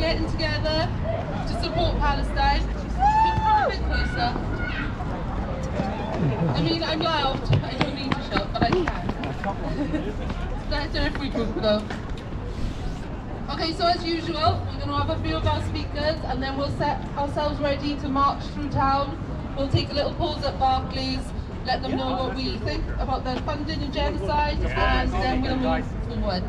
getting together to support Palestine. Just come a bit closer. I mean, I'm loud. I don't need to shout, but I can. It's better if we group though. Okay, so as usual, we're going to have a few of our speakers and then we'll set ourselves ready to march through town. We'll take a little pause at Barclays, let them know what we think about their funding and genocide, and then we'll move forward.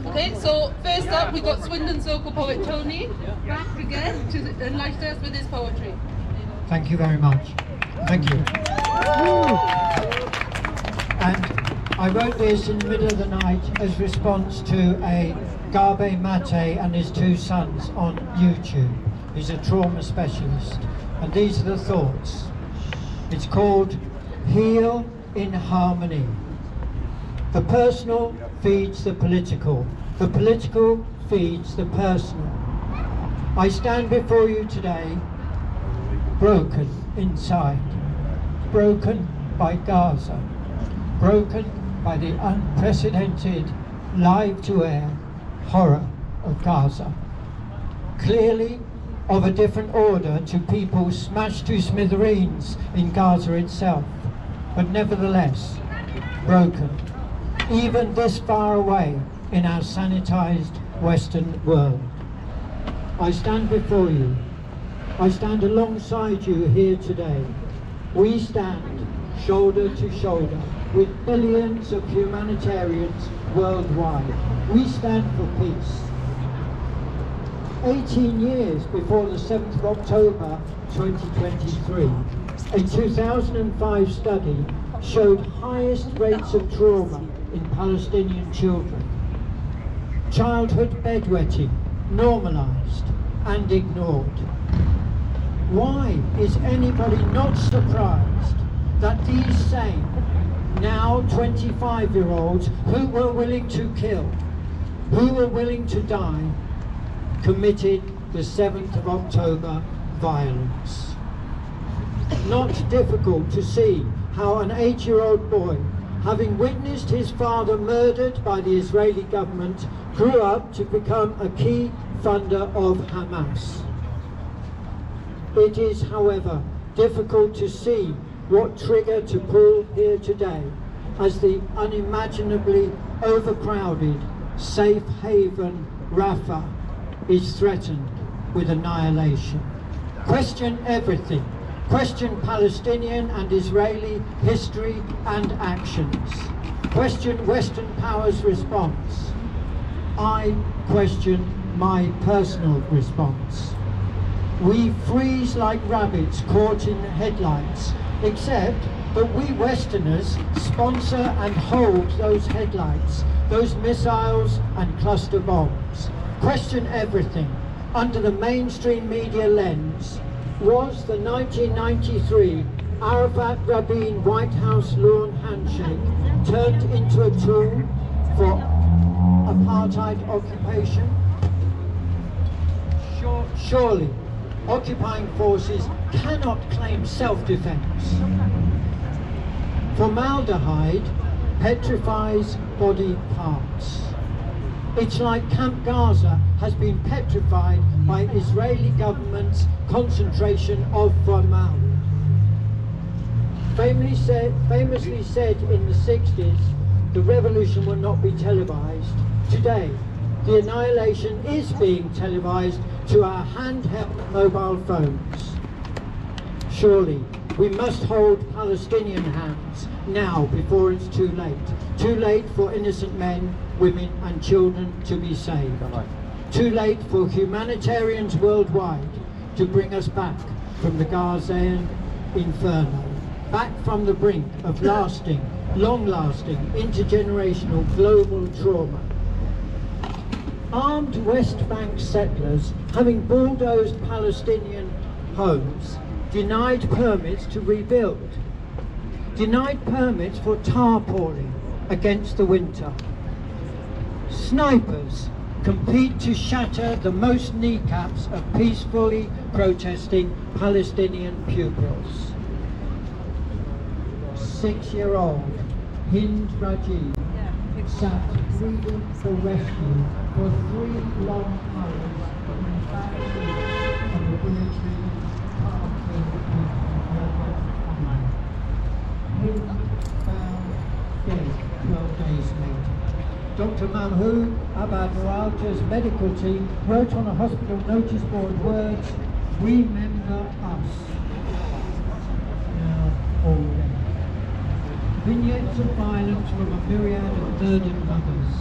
Okay, so first up we've got Swindon local poet Tony, back again to enlighten us with his poetry. Thank you very much. Thank you. And I wrote this in the middle of the night as response to a Gabe Mate and his two sons on YouTube. He's a trauma specialist. And these are the thoughts. It's called Heal in Harmony. The personal feeds the political. The political feeds the personal. I stand before you today broken inside. Broken by Gaza. Broken by the unprecedented live-to-air horror of Gaza. Clearly of a different order to people smashed to smithereens in Gaza itself, but nevertheless broken, even this far away in our sanitized Western world. I stand before you. I stand alongside you here today. We stand shoulder to shoulder with billions of humanitarians worldwide. We stand for peace. 18 years before the 7th of October 2023, a 2005 study showed highest rates of trauma in Palestinian children. Childhood bedwetting normalized and ignored. Why is anybody not surprised that these same now 25-year-olds who were willing to kill, who were willing to die, committed the 7th of October violence? Not difficult to see how an 8-year-old boy, having witnessed his father murdered by the Israeli government, grew up to become a key funder of Hamas. It is, however, difficult to see what trigger to pull here today as the unimaginably overcrowded safe haven Rafah is threatened with annihilation. Question everything. Question Palestinian and Israeli history and actions. Question Western powers' response. I question my personal response. We freeze like rabbits caught in headlights, except that we Westerners sponsor and hold those headlights, those missiles and cluster bombs. Question everything. Under the mainstream media lens, was the 1993 Arafat-Rabin White House lawn handshake turned into a tool for apartheid occupation? Surely, occupying forces cannot claim self-defense. Formaldehyde petrifies body parts. It's like Camp Gaza has been petrified by Israeli government's concentration of formaldehyde. Famously said in the 60s, the revolution will not be televised. Today, the annihilation is being televised to our handheld mobile phones. Surely, we must hold Palestinian hands now before it's too late. Too late for innocent men, women and children to be saved. Too late for humanitarians worldwide to bring us back from the Gazan inferno, back from the brink of lasting, long-lasting, intergenerational global trauma. Armed West Bank settlers, having bulldozed Palestinian homes, denied permits to rebuild, denied permits for tarpaulin against the winter. Snipers compete to shatter the most kneecaps of peacefully protesting Palestinian pupils. 6-year-old Hind Rajiv sat pleading for rescue for 3 long hours in the back Dr. Mahmoud Abad Mualta's medical team wrote on a hospital notice board words, "Remember us." Now, all dead. Vignettes of violence from a myriad of murdered mothers.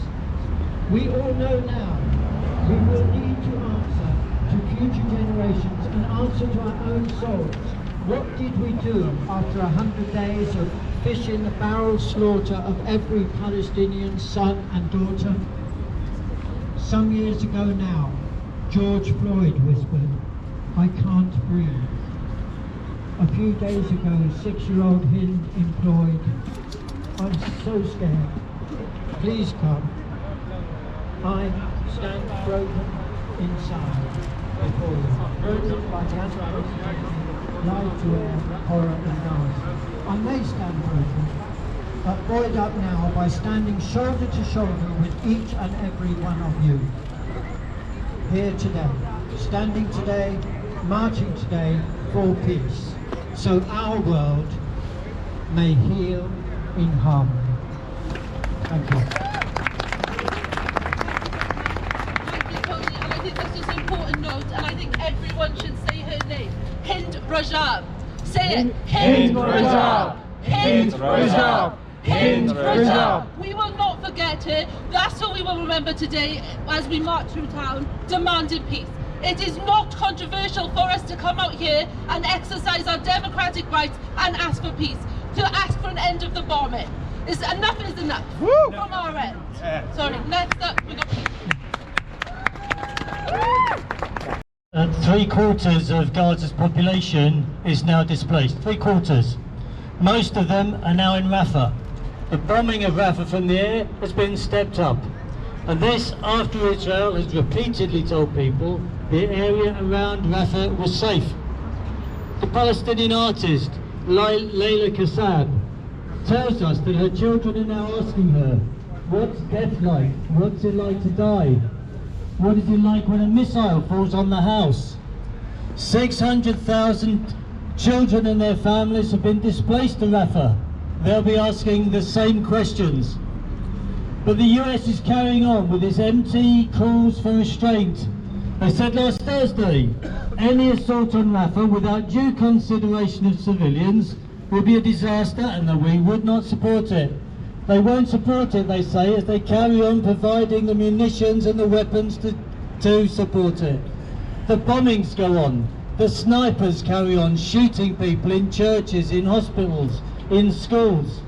We all know now we will need to answer to future generations and answer to our own souls. What did we do after 100 days of fish in the barrel slaughter of every Palestinian son and daughter? Some years ago now, George Floyd whispered, "I can't breathe." A few days ago, 6-year-old Hind implored, "I'm so scared. Please come." I stand broken inside before you, broken by the unprecedented live-to-air horror in Gaza. I may stand broken, but buoyed up now by standing shoulder to shoulder with each and every one of you. Here today, standing today, marching today for peace, so our world may heal in harmony. Thank you. That's just an important note, and I think everyone should say her name. Hind Rajab. Say it. Hind Rajab. Hind Rajab. Hind Rajab. We will not forget her. That's who we will remember today as we march through town demanding peace. It is not controversial for us to come out here and exercise our democratic rights and ask for peace, to ask for an end of the bombing. Enough is enough. Woo! From our end. Sorry, next up we got peace. 3/4 of Gaza's population is now displaced. 3/4. Most of them are now in Rafah. The bombing of Rafah from the air has been stepped up. And this after Israel has repeatedly told people the area around Rafah was safe. The Palestinian artist Layla Kassab tells us that her children are now asking her, "What's death like? What's it like to die? What is it like when a missile falls on the house?" 600,000 children and their families have been displaced to Rafah. They'll be asking the same questions. But the US is carrying on with its empty calls for restraint. They said last Thursday, any assault on Rafah without due consideration of civilians will be a disaster and that we would not support it. They won't support it, they say, as they carry on providing the munitions and the weapons to support it. The bombings go on. The snipers carry on shooting people in churches, in hospitals, in schools.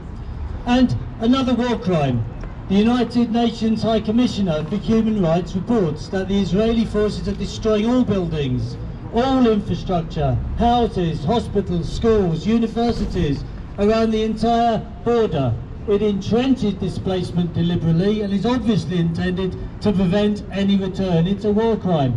And another war crime. The United Nations High Commissioner for Human Rights reports that the Israeli forces are destroying all buildings, all infrastructure, houses, hospitals, schools, universities around the entire border. It entrenches displacement deliberately and is obviously intended to prevent any return. It's a war crime.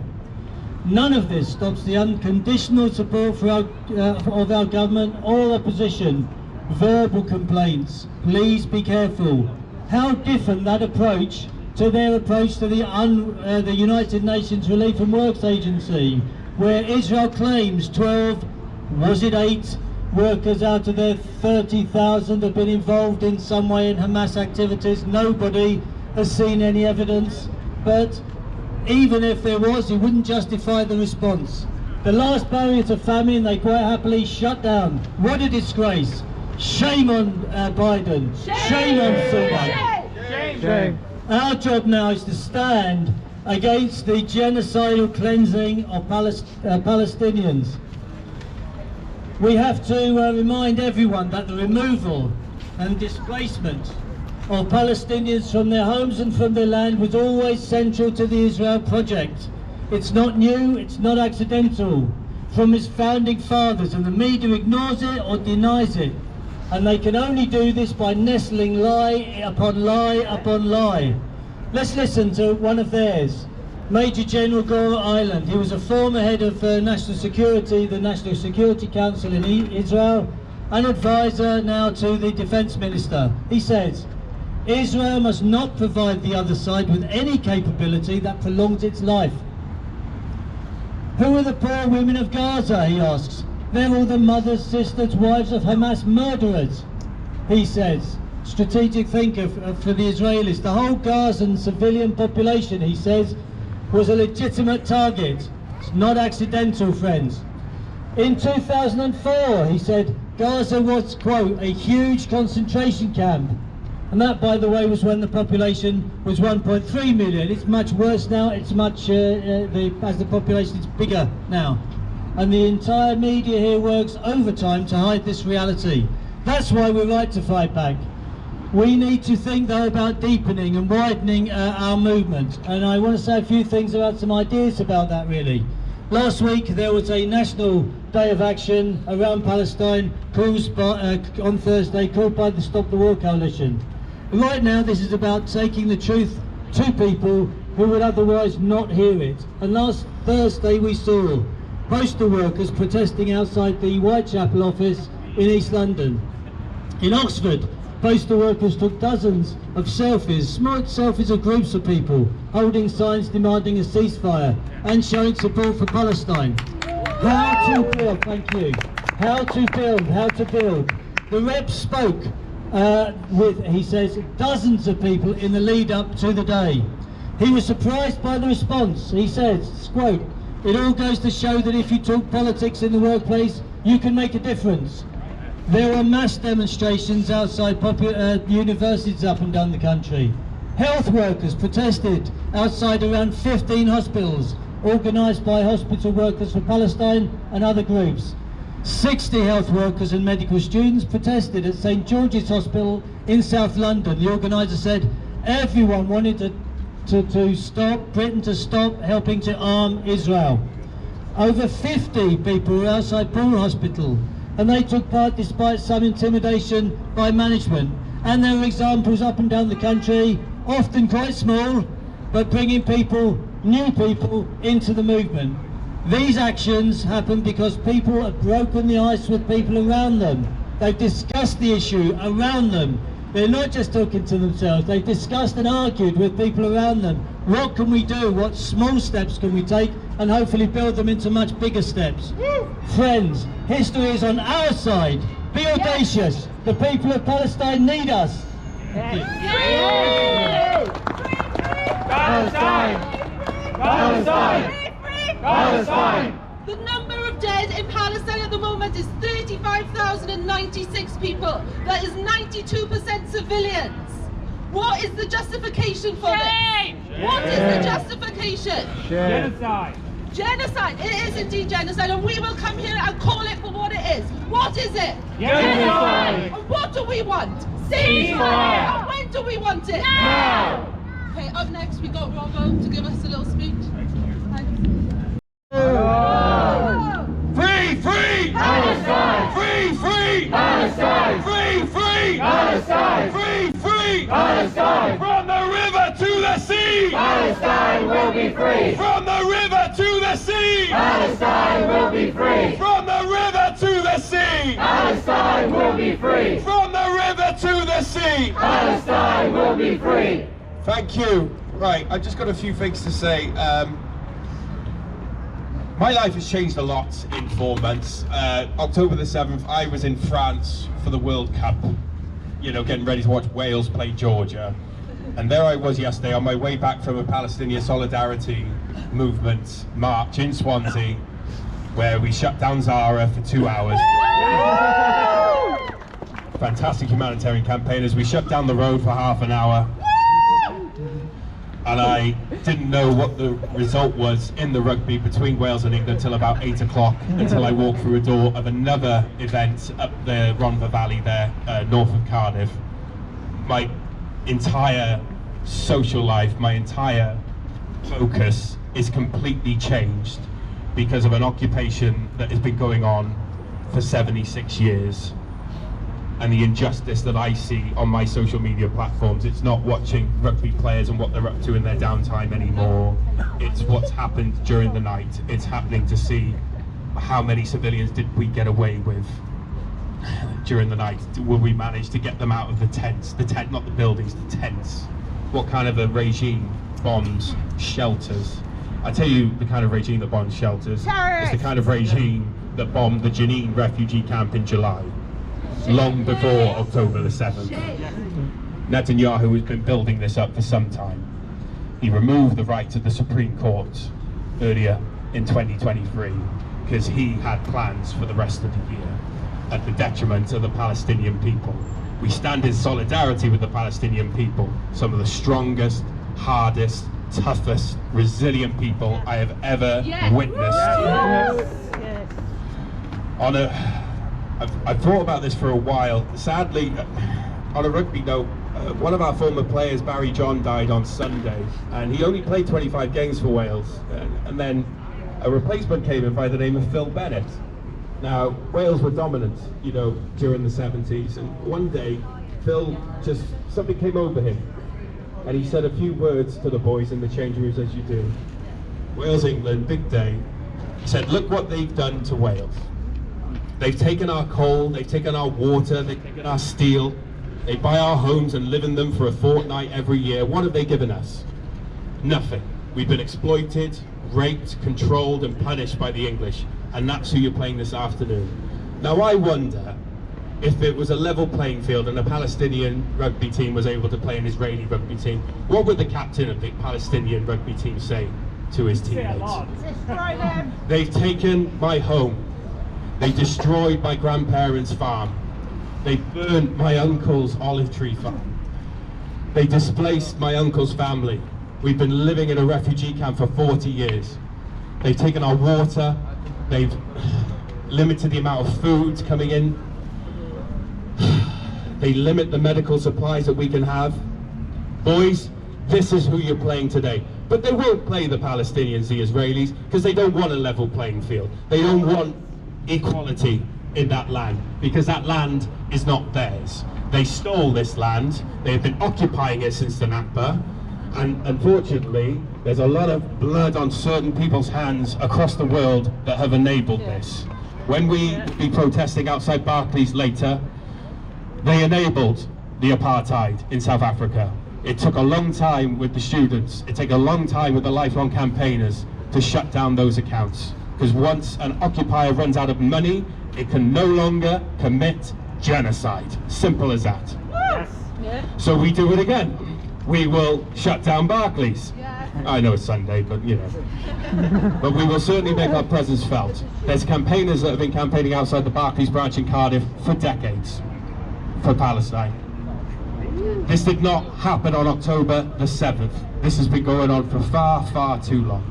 None of this stops the unconditional support for of our government or opposition. Verbal complaints. Please be careful. How different that approach to their approach to the United Nations Relief and Works Agency, where Israel claims 12, was it 8, workers out of their 30,000 have been involved in some way in Hamas activities. Nobody has seen any evidence, but even if there was, it wouldn't justify the response. The last barrier to famine they quite happily shut down. What a disgrace. Shame on Biden. Shame on Swindon. Shame. Our job now is to stand against the genocidal cleansing of Palestinians. We have to remind everyone that the removal and displacement of Palestinians from their homes and from their land was always central to the Israel project. It's not new, it's not accidental. From its founding fathers, and the media ignores it or denies it. And they can only do this by nestling lie upon lie upon lie. Let's listen to one of theirs. Major General Gore Island. He was a former head of national security, the National Security Council in Israel, an advisor now to the Defense Minister. He says, Israel must not provide the other side with any capability that prolongs its life. Who are the poor women of Gaza, he asks. They're all the mothers, sisters, wives of Hamas murderers, he says. strategic thinker for the Israelis. The whole Gazan civilian population, he says, was a legitimate target. It's not accidental, friends. In 2004, he said, Gaza was, quote, a huge concentration camp. And that, by the way, was when the population was 1.3 million. It's much worse now. It's much, as the population is bigger now. And the entire media here works overtime to hide this reality. That's why we're right to fight back. We need to think, though, about deepening and widening our movement. And I want to say a few things about some ideas about that, really. Last week there was a national day of action around Palestine on Thursday, called by the Stop the War Coalition. Right now this is about taking the truth to people who would otherwise not hear it. And last Thursday we saw postal workers protesting outside the Whitechapel office in East London. In Oxford, postal workers took dozens of selfies, smart selfies of groups of people, holding signs demanding a ceasefire and showing support for Palestine. How to build, thank you. How to build. The rep spoke with, he says, dozens of people in the lead up to the day. He was surprised by the response. He says, quote, "It all goes to show that if you talk politics in the workplace, you can make a difference." There were mass demonstrations outside universities up and down the country. Health workers protested outside around 15 hospitals, organised by Hospital Workers for Palestine and other groups. 60 health workers and medical students protested at St George's Hospital in South London. The organiser said everyone wanted to stop Britain to stop helping to arm Israel. Over 50 people were outside Poole Hospital, and they took part despite some intimidation by management. And there are examples up and down the country, often quite small, but bringing people, new people, into the movement. These actions happen because people have broken the ice with people around them. They've discussed the issue around them. They're not just talking to themselves, they've discussed and argued with people around them. What can we do? What small steps can we take? And hopefully build them into much bigger steps. Friends, history is on our side. Be audacious. The people of Palestine need us. Palestine! Palestine! Palestine! The number of dead in Palestine at the moment is 35,096 people. That is 92% civilians. What is the justification for this? What is the justification? Genocide! Genocide! It is indeed genocide, and we will come here and call it for what it is. What is it? Genocide! And what do we want? Ceasefire! And when do we want it? Now! Okay, up next we got Robbo to give us a little speech. Free, free! Palestine! Free, free! Palestine! Free, free! Palestine! Free, free! Palestine! From the river to the sea! Palestine will be free! From the river to the sea! Palestine will be free! From the river to the sea! Palestine will be free! From the river to the sea! Palestine will be free! Thank you. Right, I've just got a few things to say. My life has changed a lot in 4 months. October the 7th, I was in France for the World Cup, you know, getting ready to watch Wales play Georgia. And there I was yesterday on my way back from a Palestinian Solidarity Movement march in Swansea, where we shut down Zara for 2 hours. Fantastic humanitarian campaign as we shut down the road for half an hour. And I didn't know what the result was in the rugby between Wales and England until about 8 o'clock, until I walked through a door of another event up the Rhondda Valley there, north of Cardiff. My entire social life, my entire focus is completely changed because of an occupation that has been going on for 76 years. And the injustice that I see on my social media platforms. It's not watching rugby players and what they're up to in their downtime anymore. It's what's happened during the night. It's happening to see how many civilians did we get away with during the night. Will we manage to get them out of the tents? The tent, not the buildings, the tents. What kind of a regime bombs shelters? I tell you the kind of regime that bombs shelters. It's the kind of regime that bombed the Jenin refugee camp in July. long before October the 7th. Netanyahu has been building this up for some time. He removed the right of the Supreme Court earlier in 2023 because he had plans for the rest of the year at the detriment of the Palestinian people. We stand in solidarity with the Palestinian people, some of the strongest, hardest, toughest, resilient people I have ever witnessed. I've thought about this for a while. Sadly, on a rugby note, one of our former players, Barry John, died on Sunday, and he only played 25 games for Wales, and then a replacement came in by the name of Phil Bennett. Now, Wales were dominant, you know, during the 70s, and one day, Phil something came over him, and he said a few words to the boys in the change rooms, as you do. Wales, England, big day. He said, look what they've done to Wales. They've taken our coal, they've taken our water, they've taken our steel. They buy our homes and live in them for a fortnight every year. What have they given us? Nothing. We've been exploited, raped, controlled and punished by the English. And that's who you're playing this afternoon. Now I wonder if it was a level playing field and a Palestinian rugby team was able to play an Israeli rugby team, what would the captain of the Palestinian rugby team say to his teammates? They've taken my home. They destroyed my grandparents' farm. They burned my uncle's olive tree farm. They displaced my uncle's family. We've been living in a refugee camp for 40 years. They've taken our water. They've limited the amount of food coming in. They limit the medical supplies that we can have. Boys, this is who you're playing today. But they won't play the Palestinians, the Israelis, because they don't want a level playing field. They don't want equality in that land, because that land is not theirs. They stole this land. They have been occupying it since the Nakba, and unfortunately there's a lot of blood on certain people's hands across the world that have enabled this. When we be protesting outside Barclays later, they enabled the apartheid in South Africa. It took a long time with the students, it took a long time with the lifelong campaigners to shut down those accounts, because once an occupier runs out of money, it can no longer commit genocide. Simple as that. So we do it again. We will shut down Barclays. I know it's Sunday, but you know. But we will certainly make our presence felt. There's campaigners that have been campaigning outside the Barclays branch in Cardiff for decades for Palestine. This did not happen on October the 7th. This has been going on for far, far too long.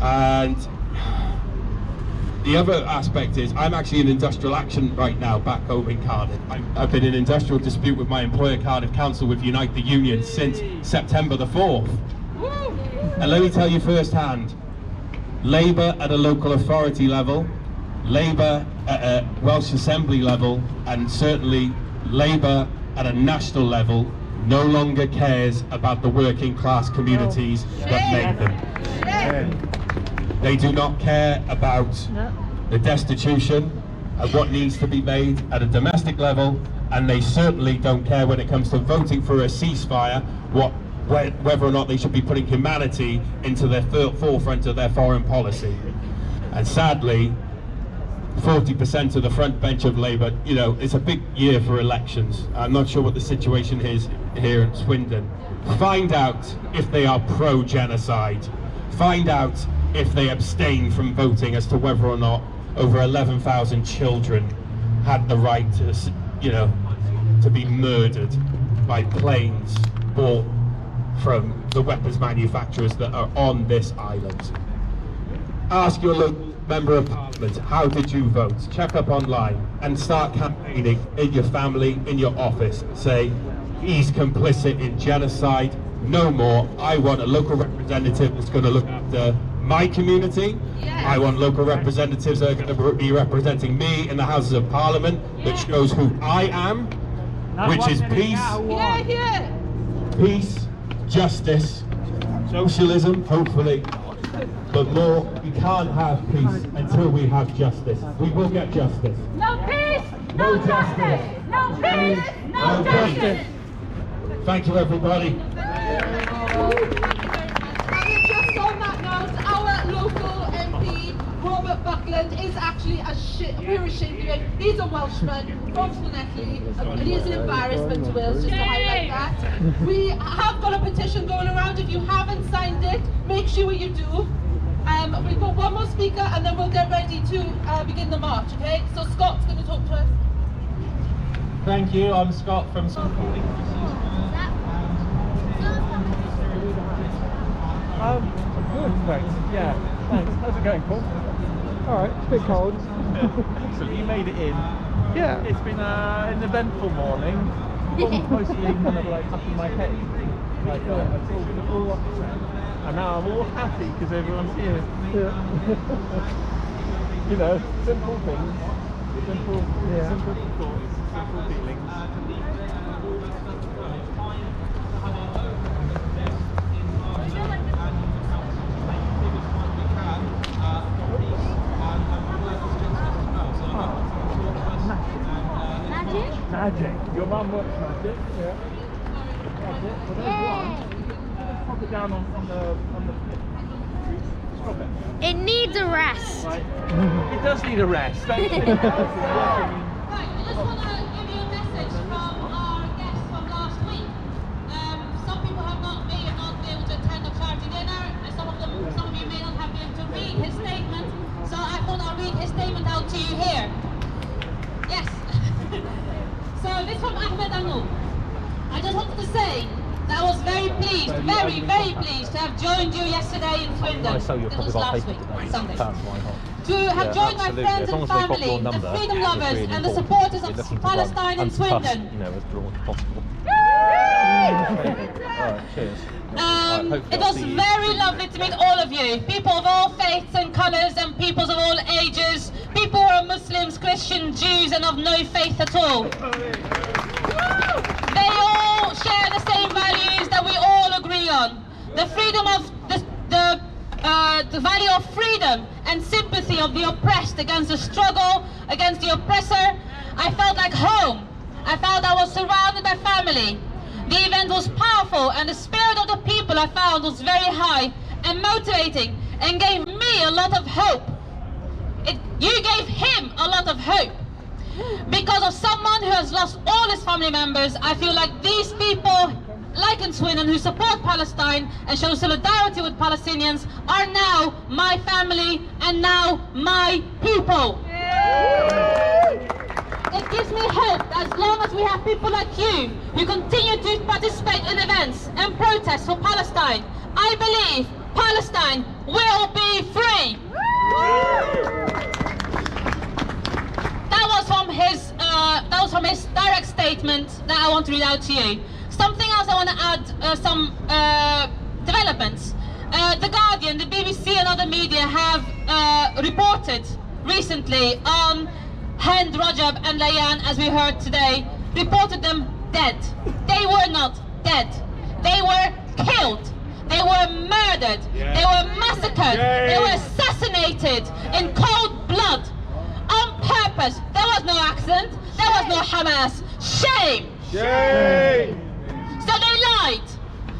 And the other aspect is, I'm actually in industrial action right now back home in Cardiff. I've been in industrial dispute with my employer, Cardiff Council, with Unite the Union since September the 4th. And let me tell you firsthand, Labour at a local authority level, Labour at a Welsh Assembly level, and certainly Labour at a national level no longer cares about the working class communities that made them. They do not care about the destitution and what needs to be made at a domestic level, and they certainly don't care when it comes to voting for a ceasefire, whether or not they should be putting humanity into their forefront of their foreign policy. And sadly, 40% of the front bench of Labour, you know, it's a big year for elections. I'm not sure what the situation is here in Swindon. Find out if they are pro-genocide. Find out if they abstain from voting as to whether or not over 11,000 children had the right to, you know, to be murdered by planes bought from the weapons manufacturers that are on this island. Ask your local Member of Parliament, how did you vote? Check up online and start campaigning in your family, in your office. Say, he's complicit in genocide, no more. I want a local representative that's going to look after my community. I want local representatives that are going to be representing me in the Houses of Parliament, that shows who I am, which is peace, peace, justice, socialism, hopefully, but more. We can't have peace until we have justice. We will get justice. No peace, no justice. No peace, no justice. Thank you, everybody. And just on that note, our local MP, Robert Buckley, England is actually we're ashamed of it. He's a Welshman from Swindon, and he is an embarrassment to Wales, just to highlight that. We have got a petition going around. If you haven't signed it, make sure you do. We've got one more speaker and then we'll get ready to begin the march, okay? So Scott's going to talk to us. Thank you, I'm Scott from Good, thanks. Yeah, thanks. How's it going, Paul? Alright, it's a bit cold. Excellent, you made it in. Yeah. It's been an eventful morning, mostly kind of like up in my head. Like, I thought all upset. And now I'm all happy because everyone's here. Yeah. You know, simple things, simple thoughts, simple feelings. Magic. Your mum works magic. Yeah. Magic. Well, there's one. Pop it down on the. Stop it. It needs a rest. Right. It does need a rest. Thank you. Right, I just want to give you a message from our guest from last week. Some people may not be able to attend the charity dinner, and some of you may not have been able to read his statement. So I thought I'll read his statement out to you here. Yes. So this from Ahmed Anul. I just wanted to say that I was very pleased, very pleased to have joined you yesterday in Swindon. This was last week, Sunday. To have joined my friends and family, the freedom lovers and the supporters of Palestine in Swindon. You know, as broad as possible. Alright, cheers. It was very lovely to meet all of you, people of all faiths and colours and peoples of all ages, people who are Muslims, Christians, Jews and of no faith at all. They all share the same values that we all agree on. The freedom of the value of freedom and sympathy of the oppressed against the struggle, against the oppressor. I felt like home. I felt I was surrounded by family. The event was powerful and the spirit of the people I found was very high and motivating and gave me a lot of hope. You gave him a lot of hope. Because of someone who has lost all his family members, I feel like these people, like in Swindon, who support Palestine and show solidarity with Palestinians, are now my family and now my people. It gives me hope that as long as we have people like you who continue to participate in events and protests for Palestine, I believe Palestine will be free. That was from his direct statement that I want to read out to you. Something else I want to add, some developments. The Guardian, the BBC and other media have reported recently on Hind, Rajab and Layan, as we heard today, reported them dead. They were not dead. They were killed. They were murdered. They were massacred. They were assassinated in cold blood. On purpose. There was no accident. There was no Hamas. Shame! Shame! So they lied.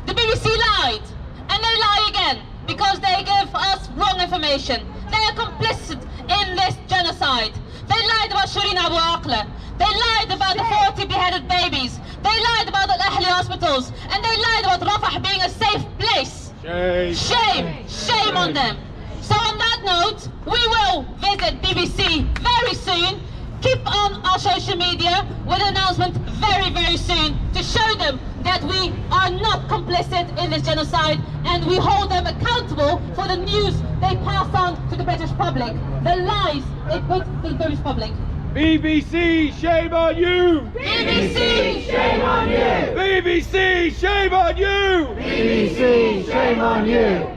The BBC lied. And they lie again because they give us wrong information. They are complicit in this genocide. They lied about Shireen Abu Akleh. They lied about the 40 beheaded babies. They lied about the Ahli hospitals. And they lied about Rafah being a safe place. Shame! Shame! Shame on them. So on that note, we will visit BBC very soon. Keep on our social media with an announcement very soon to show them that we are not complicit in this genocide and we hold them accountable for the news they pass on to the British public, the lies they put to the British public. BBC, shame on you! BBC, shame on you! BBC, shame on you! BBC, shame on you!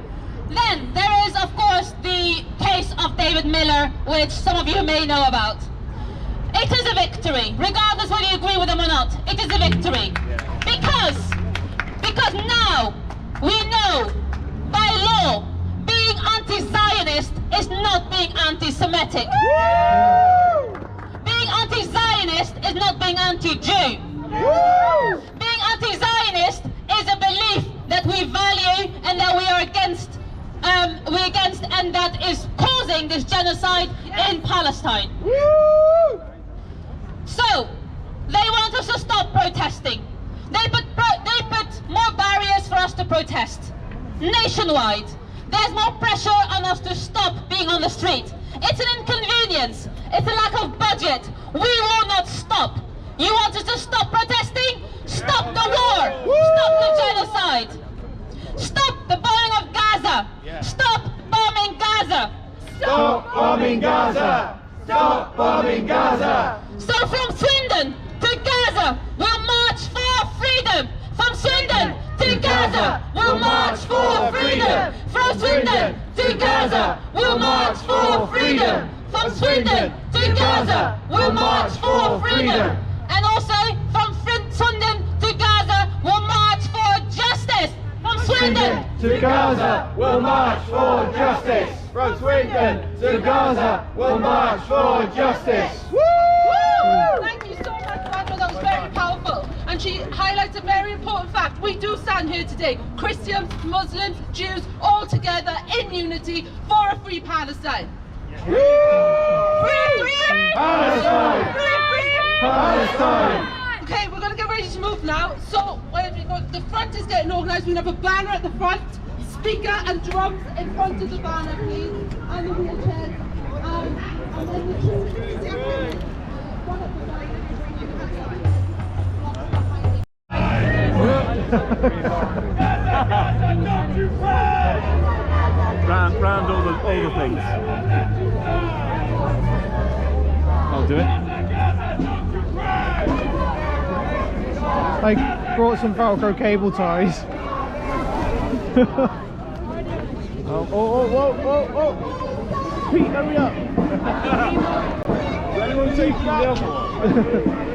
Then there is, of course, the case of David Miller, which some of you may know about. It is a victory, regardless whether you agree with them or not. It is a victory. Because now we know, by law, being anti-Zionist is not being anti-Semitic. Being anti-Zionist is not being anti-Jew. Being anti-Zionist is a belief that we value and that we are against we're against and that is causing this genocide in Palestine. So, they want us to stop protesting. They put more barriers for us to protest. Nationwide, there's more pressure on us to stop being on the street. It's an inconvenience. It's a lack of budget. We will not stop. You want us to stop protesting? Stop the war. Stop the genocide. Stop the bombing of Gaza. Stop bombing Gaza. Stop bombing Gaza! Stop bombing Gaza! So from Swindon to Gaza, we'll march for freedom. From Swindon to Gaza, we'll march for freedom. From Swindon to Gaza, we'll march for freedom. From Swindon to Gaza, we'll march for freedom. And also from Swindon to Gaza, we'll march for justice. From Swindon To Gaza, we'll march for justice! From Swindon to Gaza, we'll march for justice! Thank you so much, Sandra. That was very powerful. And she highlights a very important fact. We do stand here today, Christians, Muslims, Jews, all together in unity for a free Palestine. Free! Palestine! Palestine! Okay, we're going to get ready to move now. So, the front is getting organised. We'll have a banner at the front, speaker and drums in front of the banner, please, and the wheelchairs. And then the two one at the round all the things. I'll do it. I brought some Velcro cable ties. oh. Pete, hurry up. Is anyone taking the other one?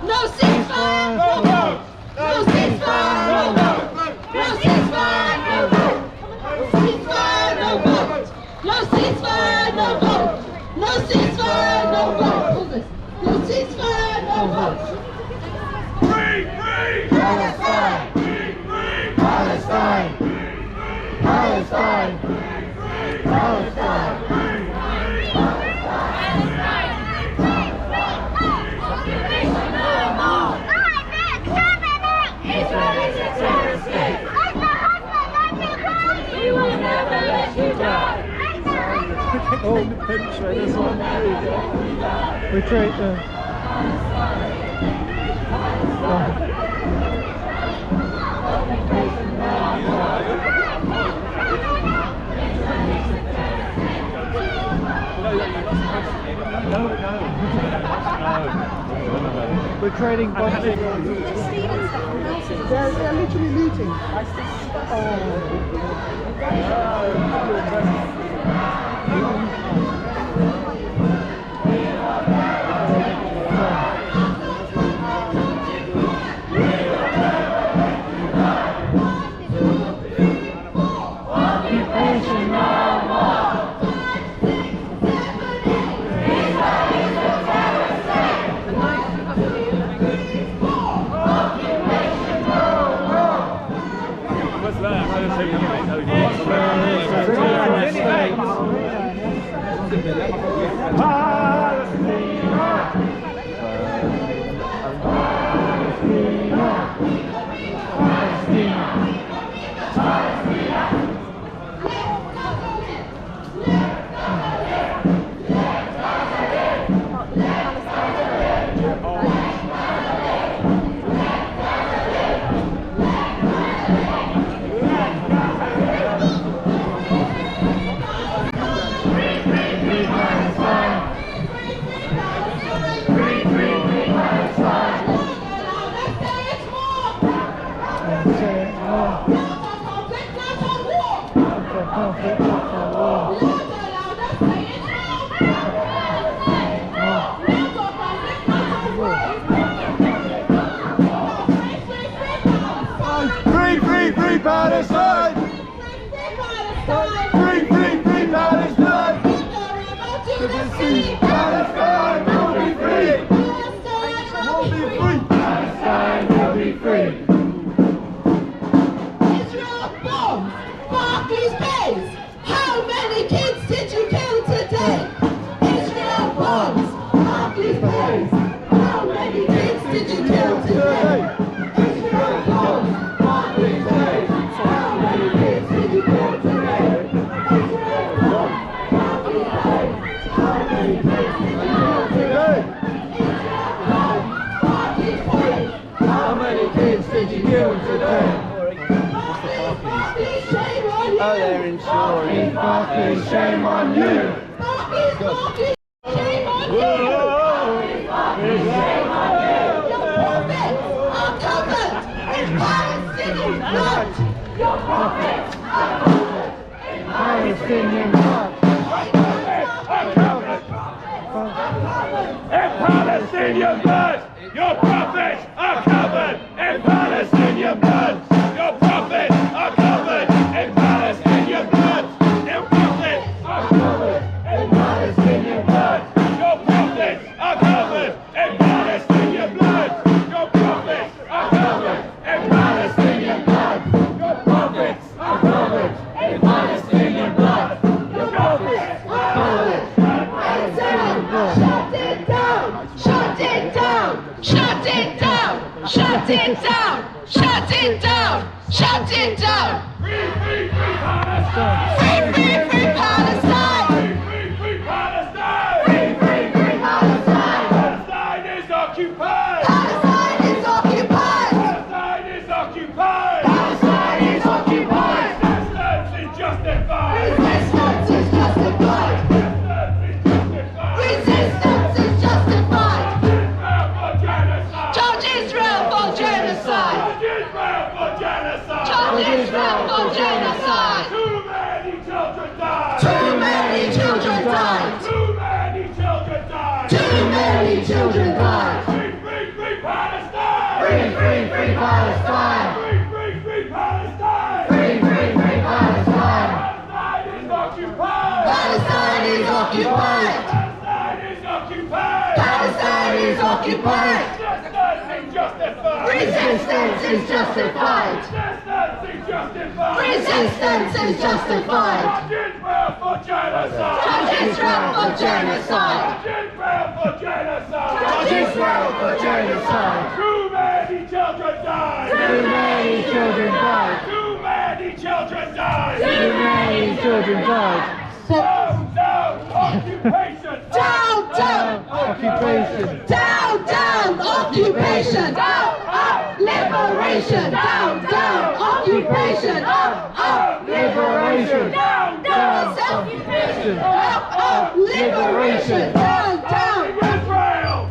No ceasefire, no vote! No ceasefire, no vote! No ceasefire, no vote! No ceasefire, no vote! No ceasefire, no vote! No ceasefire, no vote! No ceasefire, no vote! Free! Free! Palestine! Free! Palestine! Palestine! Palestine! Oh, retreat there. No. We're trading boxes. They're literally looting. shame on you! Shame on you! Your prophets are covered in Palestinian blood! Your prophets are covered in Palestinian blood! In Palestinian blood! Your prophets are covered in Palestinian blood! Your prophets are covered in Palestinian blood! Your prophets are covered in Palestinian blood! Your prophets are covered in Palestinian blood! Your prophets are covered in Palestinian blood! Your prophets are covered in Palestinian blood! Your prophets are covered in Palestinian blood! Shut it down! Shut it down! Shut it down! Shut it down! Shut it down! Shut it down! Free, free, free Palestine! Free, free, free Palestine! Free, free, free Palestine! Free, free, free Palestine! Palestine is occupied! Palestine is occupied! Palestine is occupied! Palestine is occupied! Resistance is justified! Resistance is justified! Resistance is justified! Resistance is justified! Judge Israel for genocide! Judge Israel for genocide! Too many children died! Too many children died! Too many children died! Too many children died! Free, free, free Palestine! Free, free, free Palestine! Free, free, free Palestine! Free, free, free Palestine! Palestine is occupied! Palestine is occupied! Palestine is occupied! Palestine is occupied! Resistance is justified! Resistance is justified! Resistance is justified! Resistance is justified! Judge Israel for genocide! Judge Israel for genocide! Judge Israel for genocide! Judge Israel for genocide! Too many children died! Too many children died! Too many children died! Too many children died! Down, down, occupation! Down, down, Occupation. down, down, occupation, down, up, liberation, down, down, occupation, up, Liberation. down, down, occupation, up, liberation, down, down. Israel!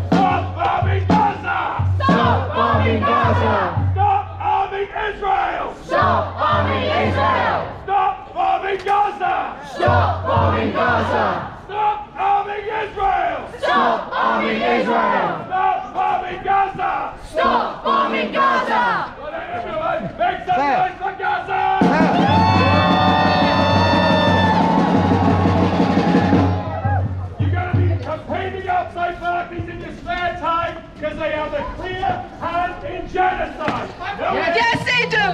Stop bombing Gaza! Stop bombing Gaza! Stop bombing Israel! Stop bombing Israel! Stop bombing Gaza! Stop bombing Gaza! Stop bombing Israel! Stop bombing Israel! Stop bombing Gaza! Stop bombing Gaza! Everyone, make some noise for Gaza! You're going to be campaigning outside parties in your spare time because they have a clear hand in genocide. No Yes, they do!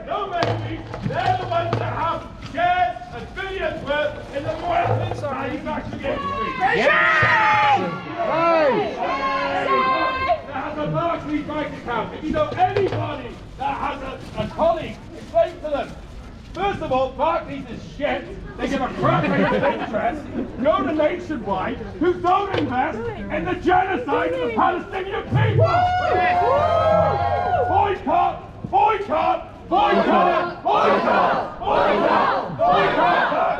No, maybe. They're the ones that have shares and billions worth in the weapons manufacturing industry. That has a Barclays bank account. If you know anybody that has a colleague, explain to them. First of all, Barclays is shit. They give a crap rate of interest. Go to Nationwide, who don't invest in the genocide of the Palestinian people. Boycott! Boycott! Boycott! Boycott! Boycott! Boycott!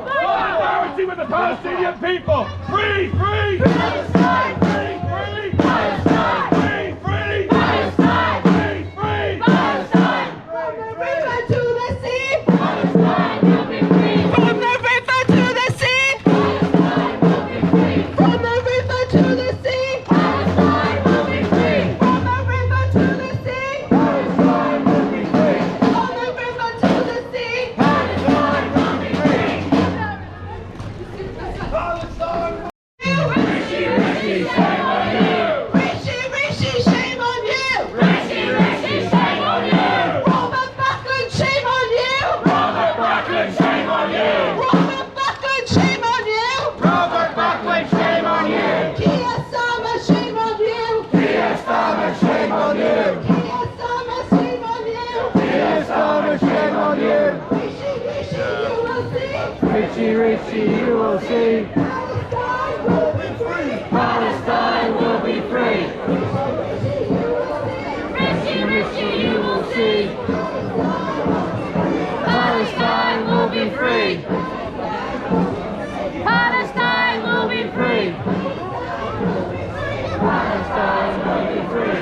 Solidarity with the Palestinian people! Free! Free! Palestine! Free! Free! Palestine! Free! Free! Palestine! Free! Free! Palestine! From the river to the sea! Palestine will be free! From the river to the sea! Palestine will be free! From the river to the sea! Palestine will be free! From the river to the sea! Palestine will be free! From the river to the sea! Palestine will be free! Richie, you will see. Palestine will be free. Richie, you will see. Palestine free. Palestine will be free. Palestine will be free.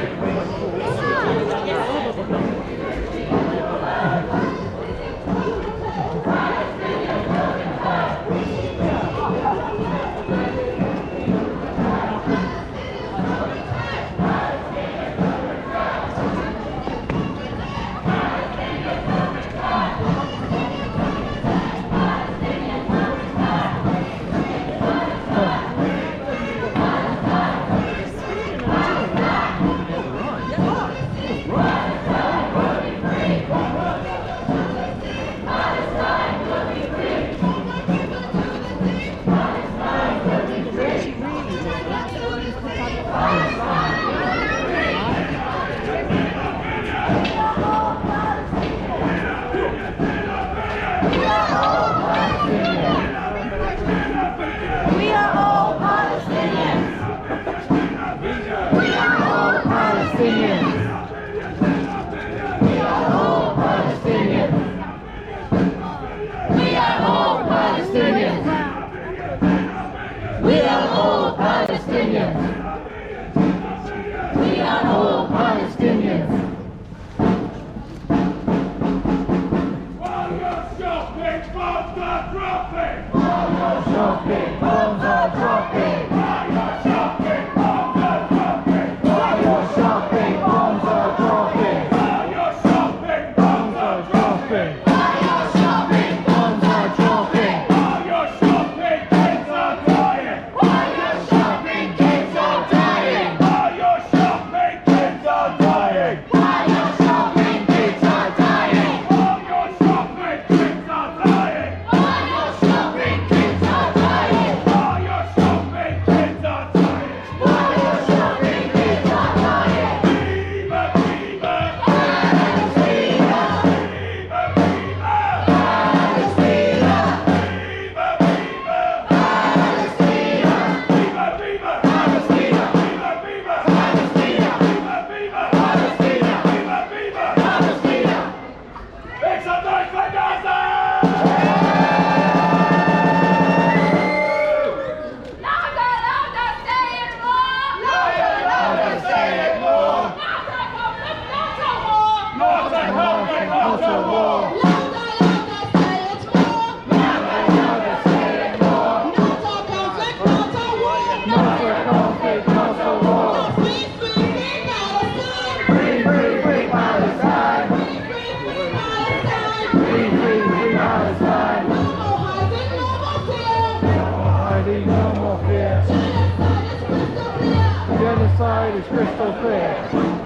Genocide is crystal clear.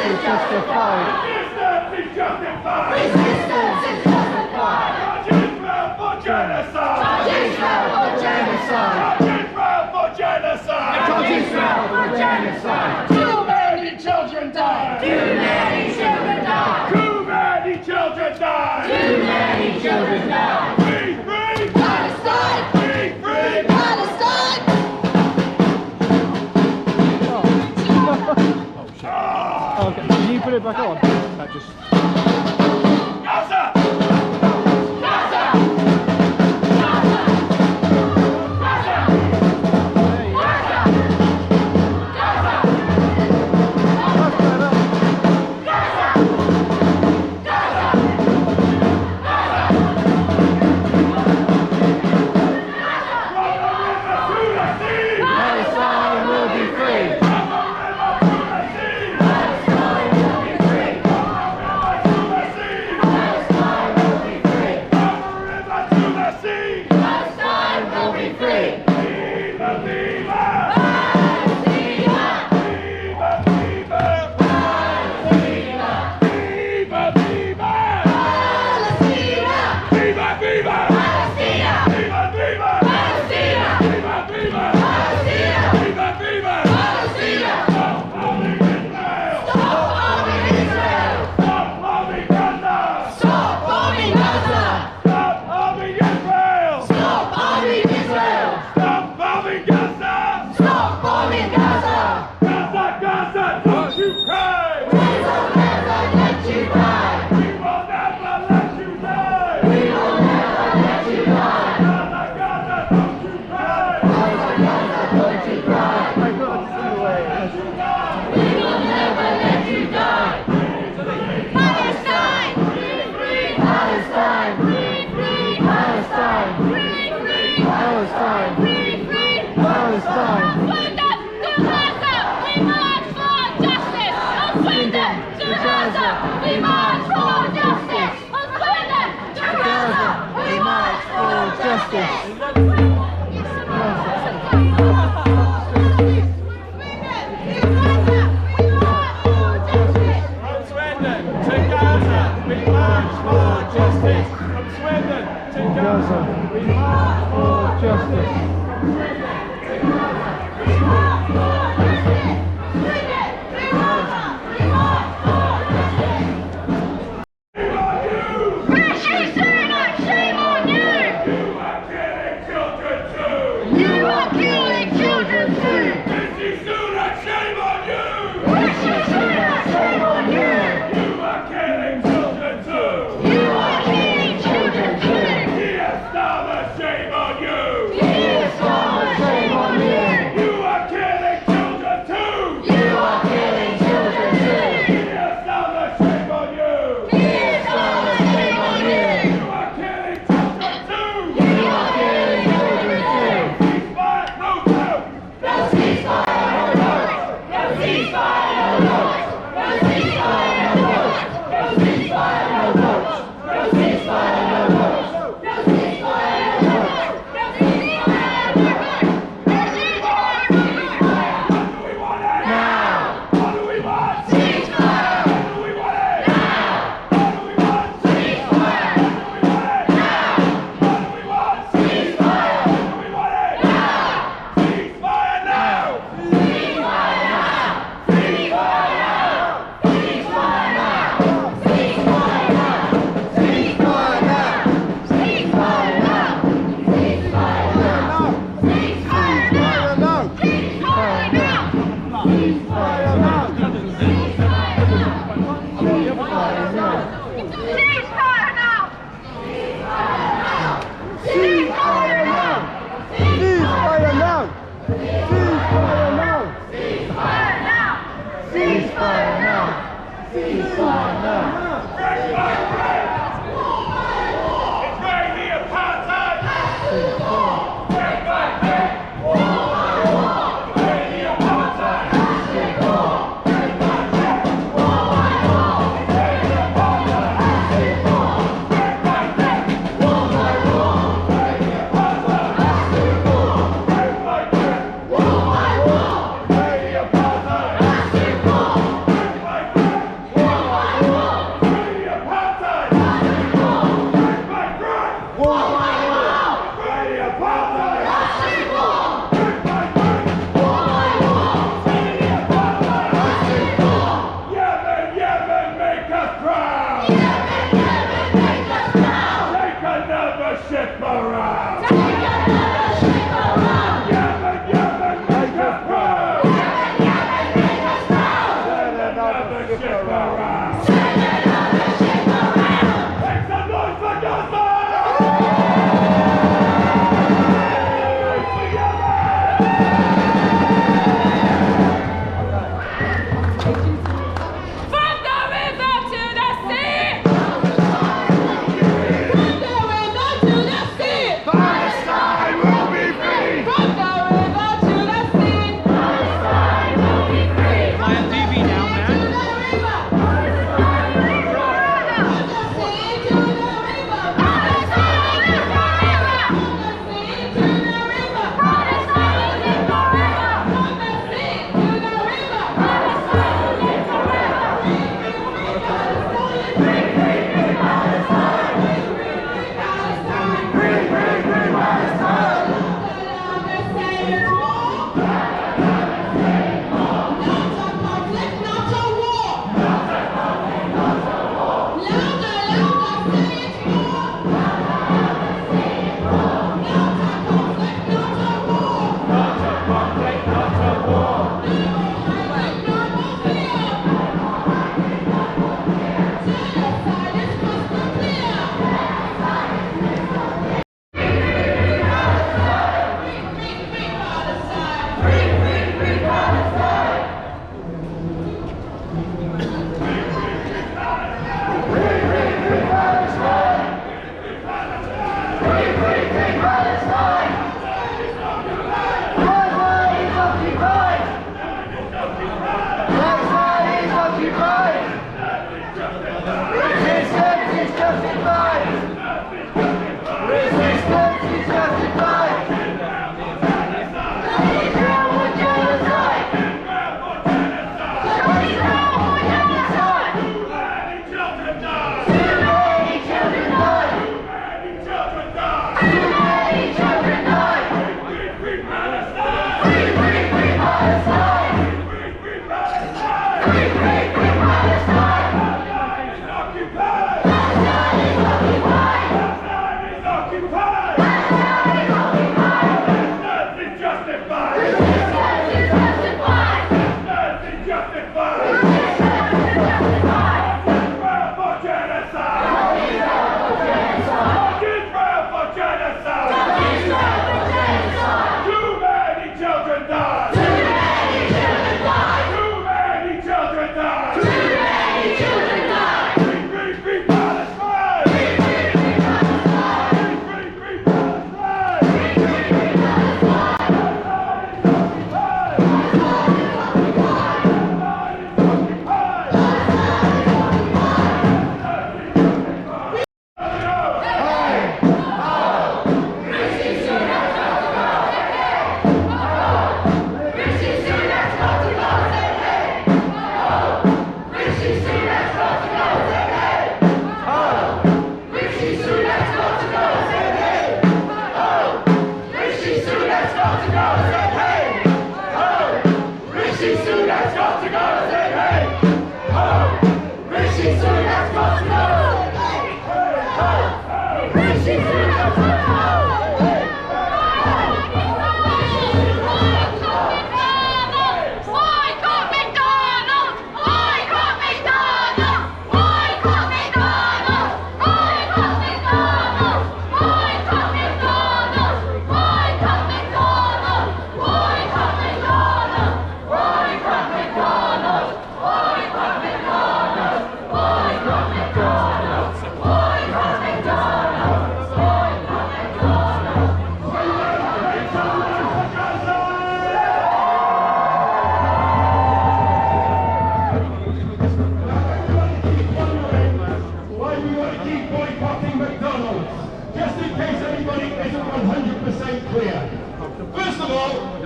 is justified. Resistance is justified. Resistance is justified. Charge Israel for genocide. Charge Israel for genocide. Charge Israel for genocide. Charge Israel for genocide. Too many children die. Too many children die. Too many children die. Too many children die. Free, free. Palestine. Free, free. Palestine. Okay, can you put it back on? That just... Gaza! Gaza. Palestine will be free.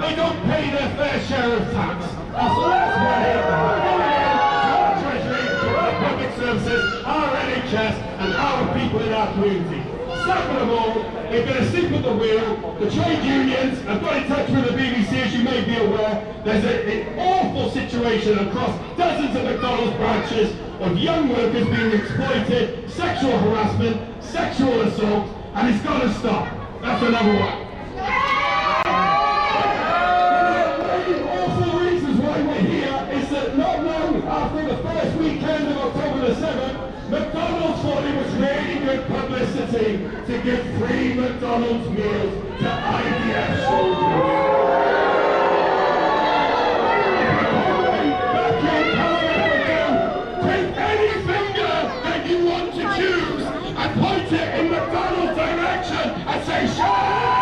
They don't pay their fair share of tax. That's money our Treasury, our public services, our NHS, and our people in our community. Second of all, they're going to sleep at the wheel. The trade unions have got in touch with the BBC, as you may be aware. There's an awful situation across dozens of McDonald's branches of young workers being exploited, sexual harassment, sexual assault, and it's got to stop. That's another one. After the first weekend of October the 7th, McDonald's thought it was really good publicity to give free McDonald's meals to IDF soldiers. Take any finger that you want to choose and point it in McDonald's direction and say, shame!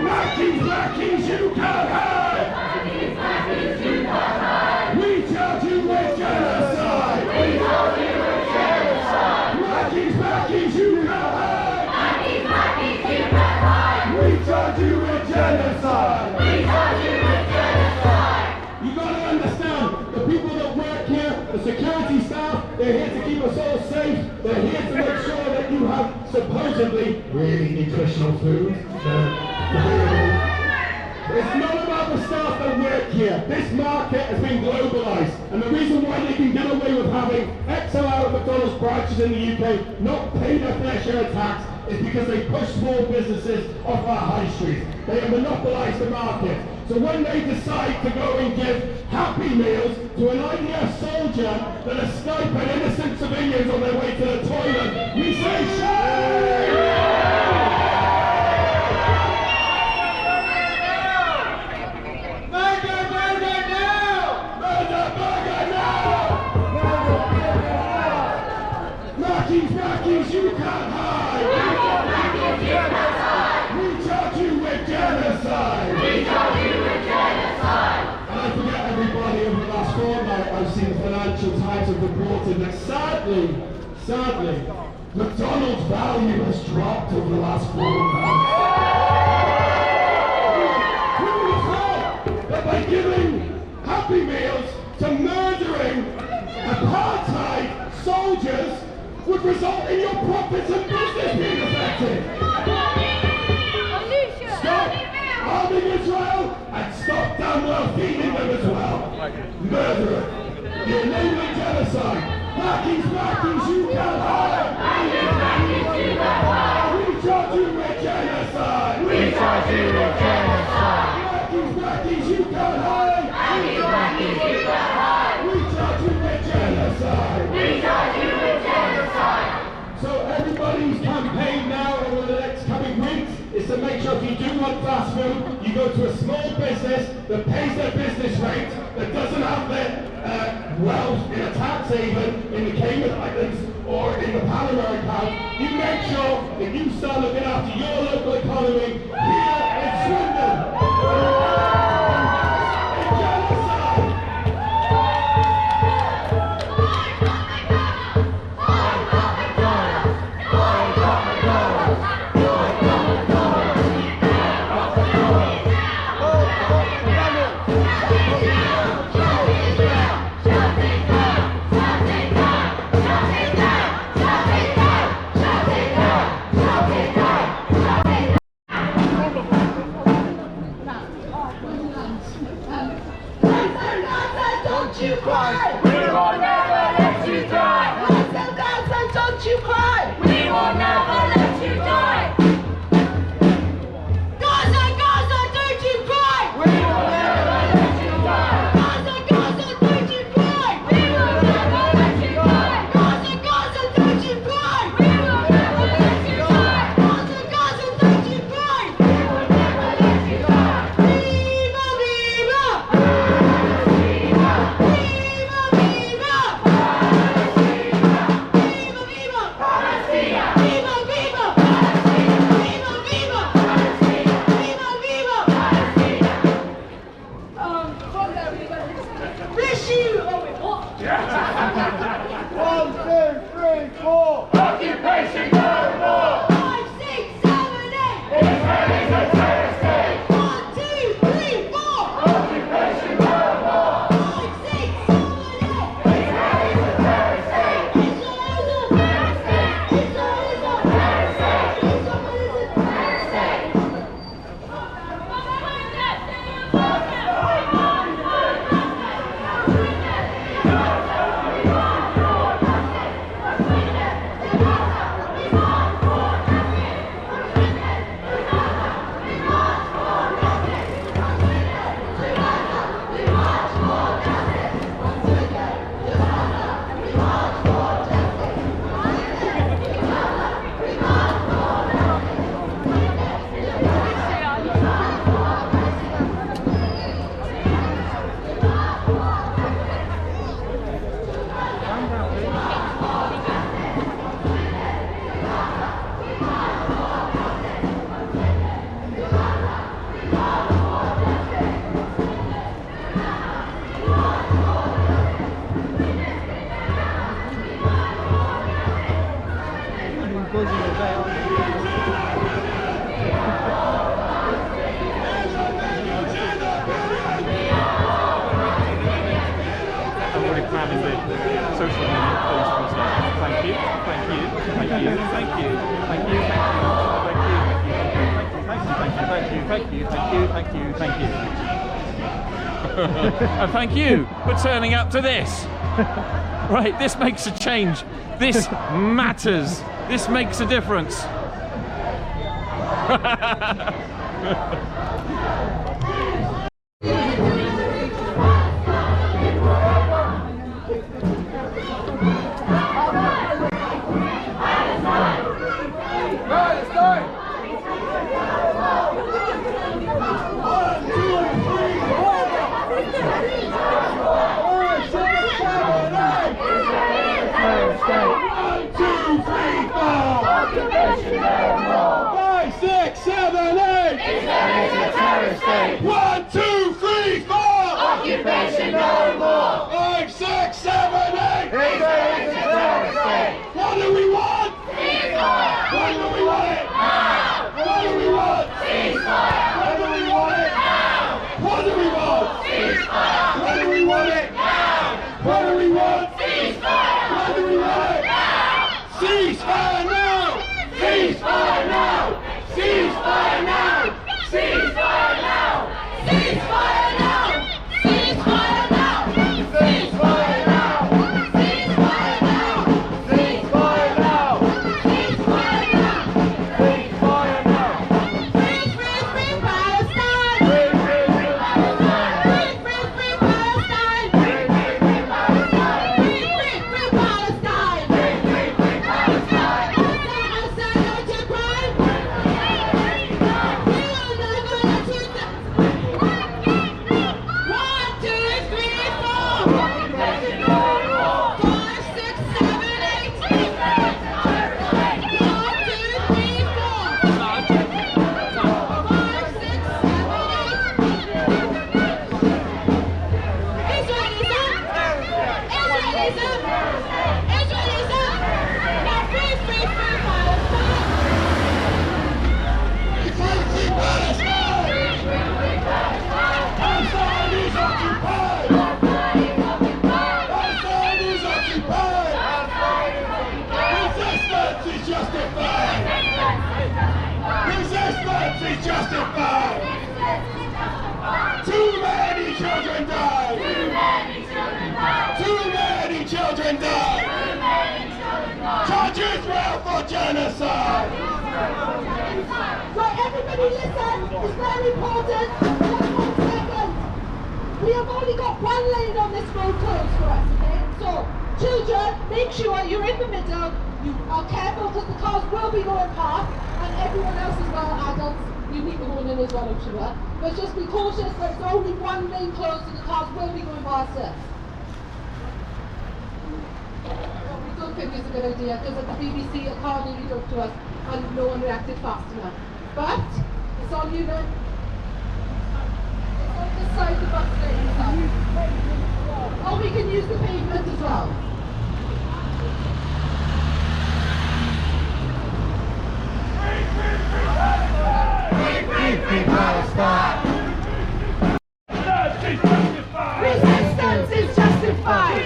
Lackeys, you can't have! We charge you with genocide! We charge you with genocide! Lackeys, you can't hide! Lackeys, you can't hide! We charge you with genocide! We charge you with genocide! You gotta understand, the people that work here, the security staff, they're here to keep us all safe. They're here to make sure that you have supposedly really nutritional food. It's not about the staff that work here. This market has been globalised, and the reason why they can get away with having X amount of McDonald's branches in the UK not pay their fair share of tax is because they push small businesses off our high streets. They have monopolised the market. So when they decide to go and give Happy Meals to an IDF soldier that are sniping innocent civilians on their way to the toilet, we say shame! Lackeys, you can't hide! Lackeys, you can't hide! We charge you with genocide! We charge you with genocide! And I forget everybody over the last fortnight, I've seen Financial Times have reported that sadly, McDonald's value has dropped over the last 4 months. Who would have thought that by giving Happy Meals to murdering apartheid soldiers would result in your profits and business being affected? Stop! arming Israel and stop damn well feeding them as well. Murderer, you're enabling genocide. Blackies, you can't hide. We charge you with genocide. We charge you with genocide. Blackies, you can't hide. Blackies, you can't hide. We charge you with genocide. We charge you with genocide. So everybody's campaign now over the next coming weeks is to make sure if you do want fast food, you go to a small business that pays their business rate, that doesn't have their wealth in a tax haven in the Cayman Islands or in the Panama account. You make sure that you start looking after your local economy here in Swindon. Don't you cry! We will never let you die! Gaza, don't you cry! We will never let you die! Gaza, don't you cry! We will never let you die! Gaza, don't you cry! We will never let you die! Gaza, don't you cry! We will never let you die! Gaza, don't you cry! We will never let you die! Viva, viva! Occupation no more! 5, 6, 7, 8! Israel is a terrorist state! 1, 2, 3, 4! Occupation no more! 5, 6, 7, 8! Israel is a terrorist state! Israel is a terrorist state! Israel is a terrorist state! Israel is a terrorist state! Social media post was thank you, thank you, thank you, thank you, thank you, thank you, thank you. And thank you for turning up to this. Right, this makes a change. This matters. This makes a difference. Occupation no more! 5, 6, 7, 8! genocide! Right, everybody listen, it's very important. Just 1 second. We have only got 1 lane on this road closed for us, okay? So, children, make sure you're in the middle, you are careful because the cars will be going past, and everyone else as well, adults, you need to go in as well, I'm sure. But just be cautious, there's only 1 lane closed and the cars will be going past us. We don't think it's a good idea because at the BBC a car nearly drove to us and no one reacted fast enough. But it's on you then. It's on this side of the bus lane side. Or we can use the pavement as well. Free Palestine! Resistance is justified!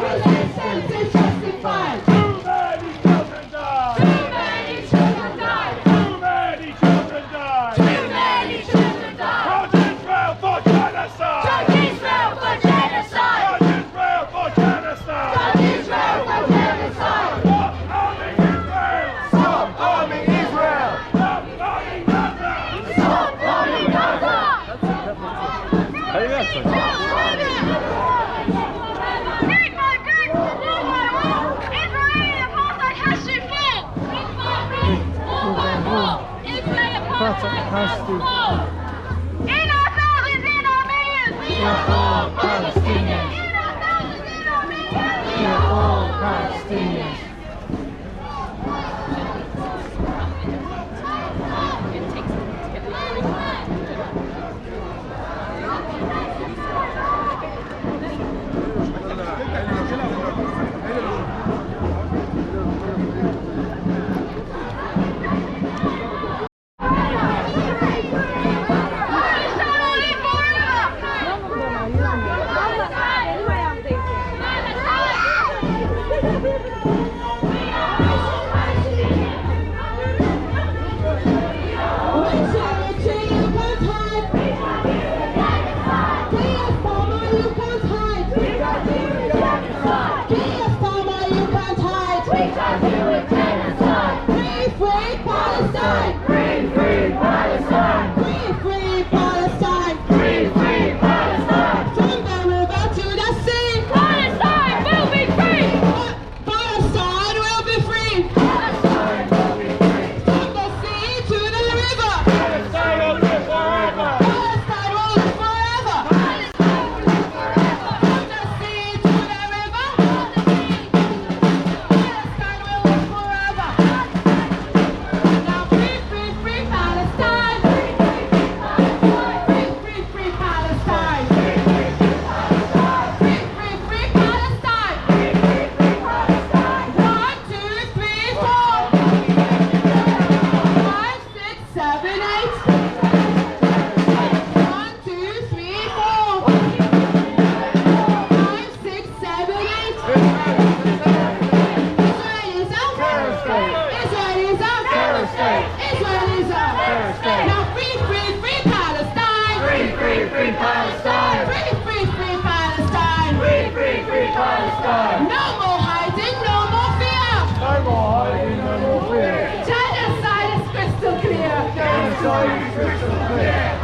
Resistance is justified! Too many children died! Too many children died! Too many children died! Too many children died! Charge Israel for genocide! Charge Israel for genocide! Charge Israel for genocide! Charge Israel for genocide! Stop arming Israel! Stop arming Israel! Stop arming Gaza! Stop arming Gaza! How you guys doing? In our thousands, in our millions, we are all Palestinians. In our thousands, in our millions, we are all Palestinians.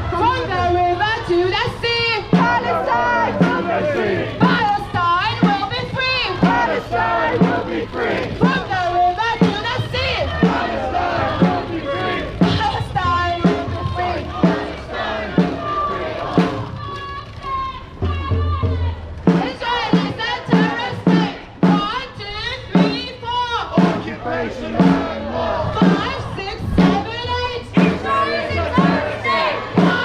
From the river to the sea, Palestine will be free. Palestine will be free. Palestine will be free! From the river to the sea, Palestine will be free! Palestine will be free. Israel is a terrorist state. 1, 2, 3, 4. Occupation and war! 5, 6, 7, 8. Israel is a terrorist state. 1,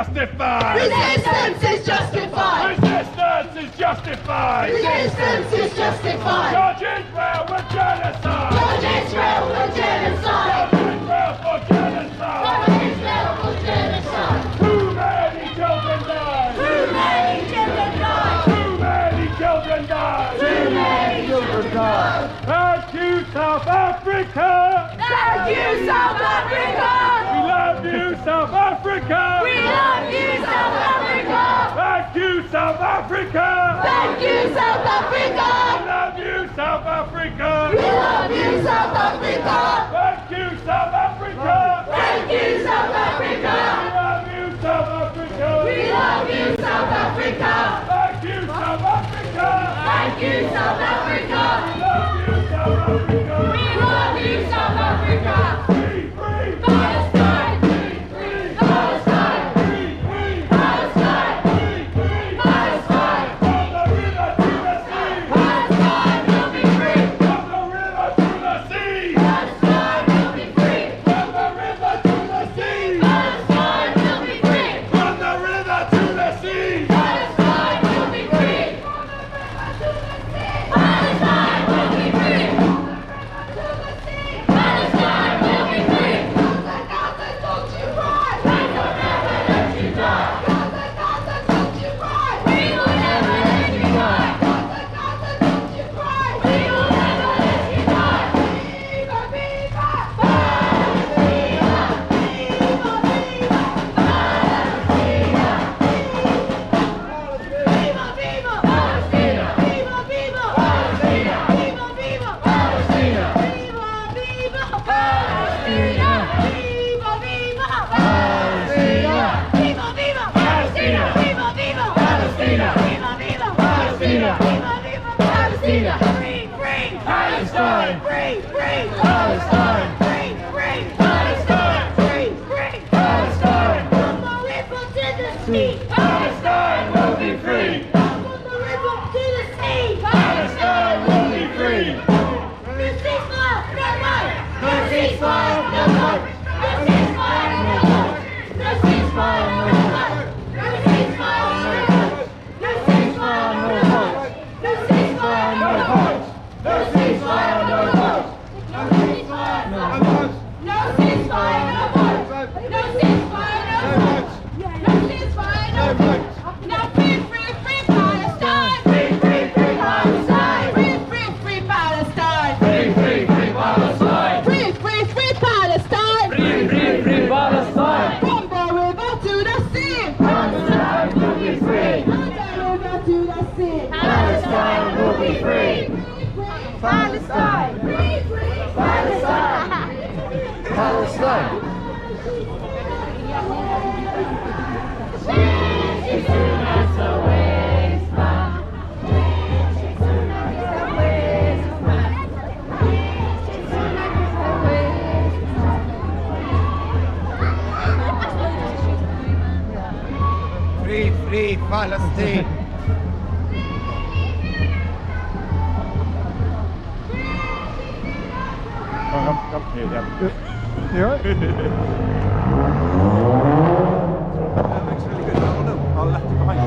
justified! Resistance is justified! Resistance is justified! Resistance is justified! Judge Israel with genocide! Judge Israel for genocide! Judge Israel for genocide! Judge Israel for genocide! Too many children died! Too many children died! Too many children died! Too many children died! Thank you, South Africa! Thank you, South Africa! We love you, South Africa! We love you, South Africa! Thank you, South Africa! Thank you, South We Africa! love you, South Africa! We love you, South Africa! Thank you, South Africa! Thank you, South Africa! We love you, South Africa! We love you, South Africa! Thank you, South Africa! Thank you, South Africa! We love you, South Africa! We love you, South Africa! Free, free! Palestine! Free, Palestine! free, free! Palestine! Free, free! Palestine! From the river to the sea! Palestine will be free! From the river to the sea! Palestine will be free! From the river to the sea! Palestine will be free! From the river to the sea! Palestine will be free! Palestine will be free! Palestine will be free! Gaza, don't you cry! We will never let you die! Gaza, don't you cry! We will never let you die! Gaza, don't you cry! We will never let you die! Viva, viva! Palestina! Viva, viva! Palestina! Viva, viva! Palestina! Viva, viva! Palestina! Viva, viva! Palestina! Viva, viva! Palestina! Viva, viva! Palestina! Viva, viva! Palestina! Viva, viva! Palestina! Viva, viva! Palestina! Viva, viva! Palestina! Free, free! Palestine! Free, free! Palestine! Free, free! Palestine! Free, free! Palestine! From the river to the sea! Palestine will be free! From the river to the sea! Palestine will be free! No ceasefire, no vote! No ceasefire, no vote! No ceasefire, no vote! No ceasefire, no vote! No ceasefire, no vote! No ceasefire, no vote! No ceasefire, no vote! No ceasefire, no vote! No ceasefire, no vote! No ceasefire, no vote! No ceasefire, no vote! No ceasefire, no vote! Now free, free, free Palestine! Free, free, free Palestine! Free, free, free Palestine! Free, free, free Palestine! Free, free, free Palestine! Free, free, free Palestine! From the river to the sea! Palestine will be free! From the river to the sea! Palestine will be free! Palestine! Free, free Palestine! Palestine! Free, free Palestine. You alright? Looks really good. Oh look, I left it behind.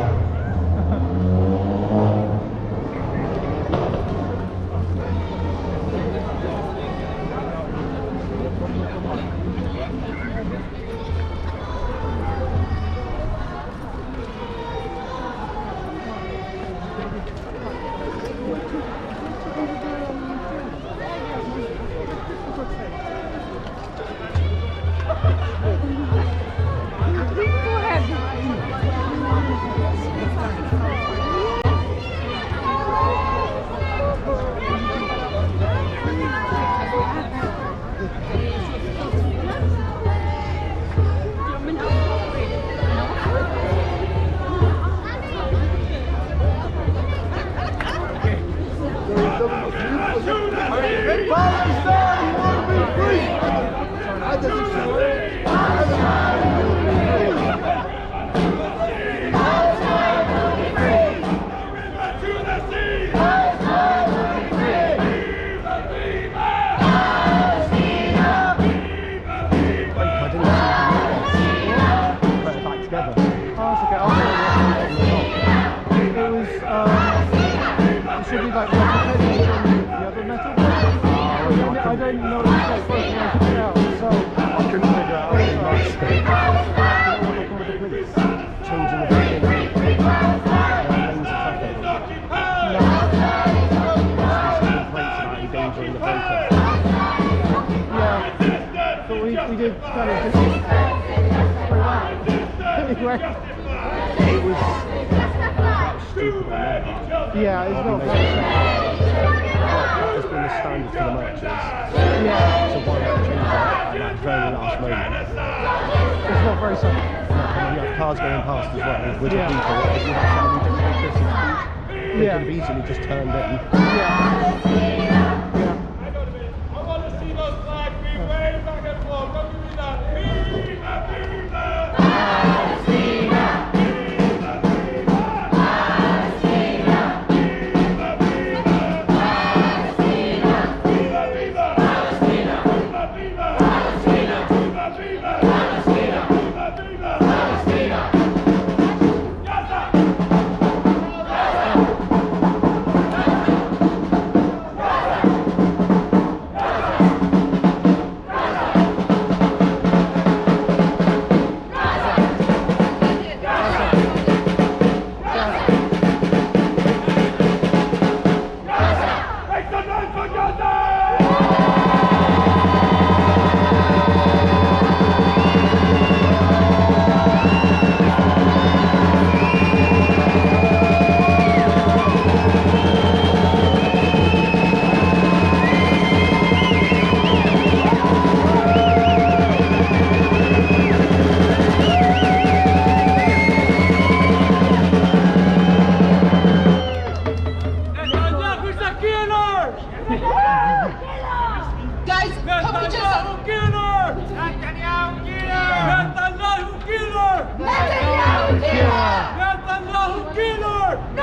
Together. possibly like depending on the other metal blocks. I don't know if it's like broken anything out, so I couldn't figure out what the police changing the braking lanes of traffic. Complaints about endangering the breaker. Yeah, but we did kind of just anyway. It was stupid. Yeah, it's not very that has been the standard for the marches. Yeah. So why not change that at that very last moment? It's not very simple. You have cars going past as well with the people. If you have somebody just make this speed, they could have easily just turned in. I want to see those flags being waved back and forth. Don't give me that. Viva, viva! Palestina! Guys, can we just...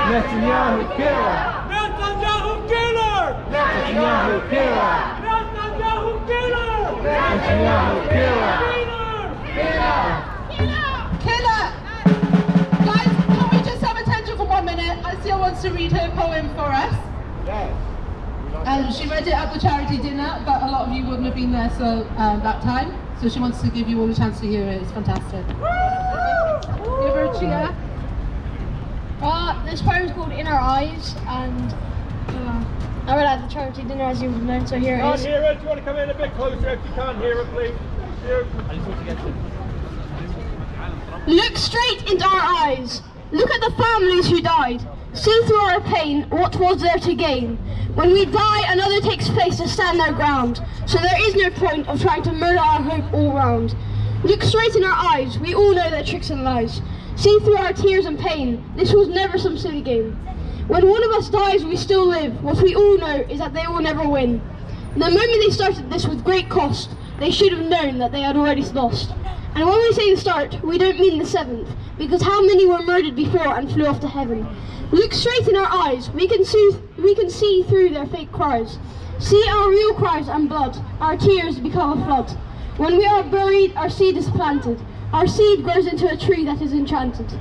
Netanyahu killer! Netanyahu killer! Netanyahu killer! Netanyahu killer! Netanyahu killer! Killer! Guys, can we just have attention for 1 minute? Asia wants to read her poem for us. She read it at the charity dinner, but a lot of you wouldn't have been there that time. So she wants to give you all a chance to hear it. It's fantastic. Give her a cheer. This poem is called In Our Eyes, and I read it at the charity dinner, as you would have known, so here it is. Can't hear it. Do you want to come in a bit closer if you can't hear it, please? I just want to get to Look straight into our eyes. Look at the families who died. See through our pain what was there to gain. When we die, another takes place to stand their ground. So there is no point of trying to murder our hope all round. Look straight in our eyes. We all know their tricks and lies. See through our tears and pain. This was never some silly game. When one of us dies, we still live. What we all know is that they will never win. The moment they started this with great cost, they should have known that they had already lost. And when we say the start, we don't mean the 7th, because how many were murdered before and flew off to heaven? Look straight in our eyes. We can see through their fake cries. See our real cries and blood. Our tears become a flood. When we are buried, our seed is planted. Our seed grows into a tree that is enchanted.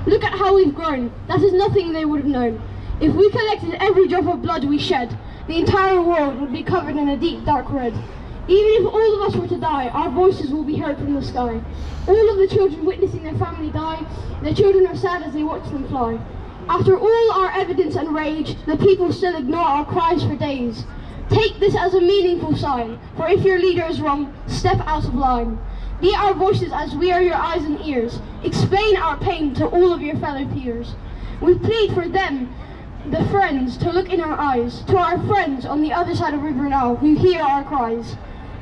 Look at how we've grown. That is nothing they would have known. If we collected every drop of blood we shed, the entire world would be covered in a deep dark red. Even if all of us were to die, our voices will be heard from the sky. All of the children witnessing their family die, their children are sad as they watch them fly. After all our evidence and rage, the people still ignore our cries for days. Take this as a meaningful sign, for if your leader is wrong, step out of line. Be our voices as we are your eyes and ears. Explain our pain to all of your fellow peers. We plead for them, the friends, to look in our eyes, to our friends on the other side of River Nile who hear our cries.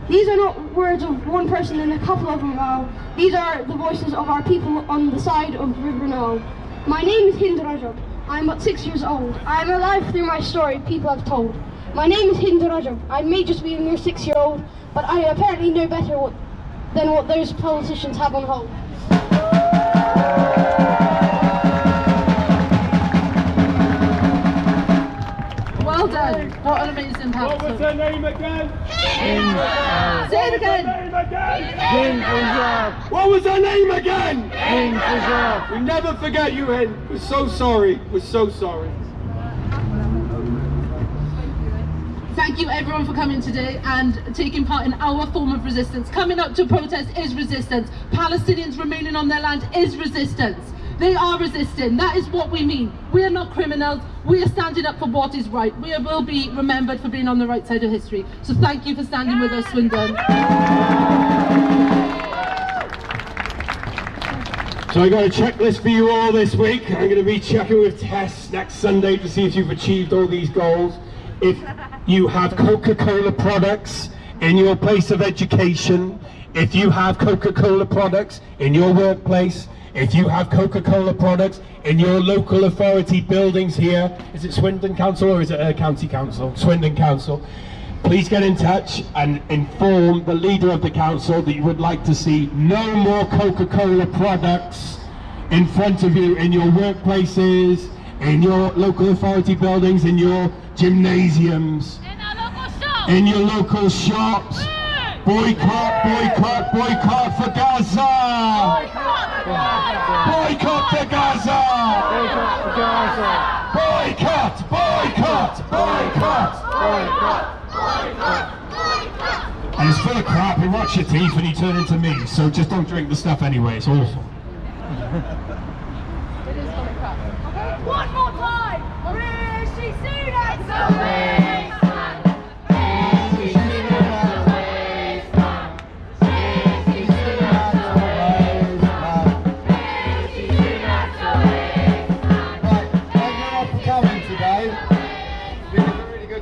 These are not words of one person and a couple of them now. These are the voices of our people on the side of River Nile. My name is Hind Rajab. I am but 6 years old. I am alive through my story people have told. My name is Hind Rajab. I may just be a mere 6-year-old, but I apparently know better than what those politicians have on hold. Well done. What an amazing What was performance. her name again? Say it again. What was her name again? Hind Rajab. We never forget you, Hind. We're so sorry. We're so sorry. Thank you everyone for coming today and taking part in our form of resistance. Coming up to protest is resistance. Palestinians remaining on their land is resistance. They are resisting. That is what we mean. We are not criminals. We are standing up for what is right. We will be remembered for being on the right side of history. So thank you for standing with us, Swindon. So I got a checklist for you all this week. I'm going to be checking with Tess next Sunday to see if you've achieved all these goals. If you have Coca-Cola products in your place of education, if you have Coca-Cola products in your workplace, if you have Coca-Cola products in your local authority buildings here, is it Swindon Council or is it County Council? Swindon Council. Please get in touch and inform the leader of the council that you would like to see no more Coca-Cola products in front of you in your workplaces, in your local authority buildings, in your gymnasiums, in your local shops. Boycott, boycott, boycott for Gaza! Boycott for Gaza! Boycott for Gaza! Boycott, boycott, boycott, boycott! And it's full of crap. You watch your teeth and you turn into me, so just don't drink the stuff anyway, it's awful. It is full of crap. One more time! Rishi Sunak!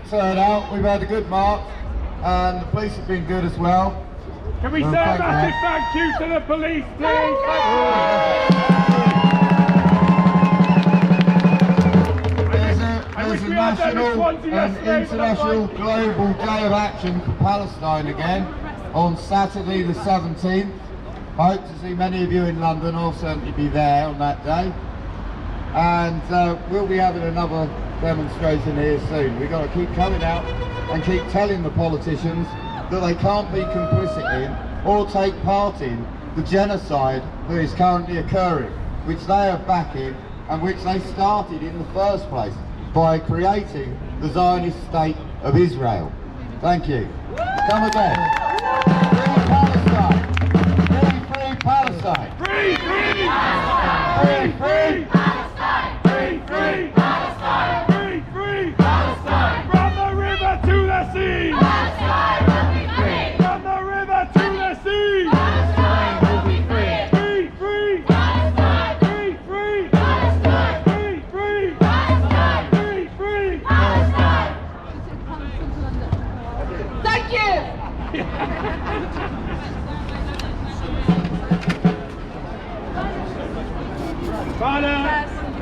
Turnout. We've had a good march and the police have been good as well. Can we say a massive thank you to the police, please? There's a national and international global day of action for Palestine again on Saturday the 17th. I hope to see many of you in London. I'll certainly be there on that day. And we'll be having another demonstration here soon. We've got to keep coming out and keep telling the politicians that they can't be complicit in or take part in the genocide that is currently occurring, which they are backing and which they started in the first place by creating the Zionist state of Israel. Thank you. Come again. Free Palestine. Free Palestine. Free, free Palestine. Free, free Palestine. Free, free Palestine. Free, free Palestine. From the river to the sea. Palestine will be free. From the river to the sea. Palestine will be free. Free, free Palestine. Free, free Palestine. Free, free Palestine. Free, free Palestine. Thank you!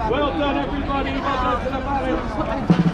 Well done everybody, well done to the balance.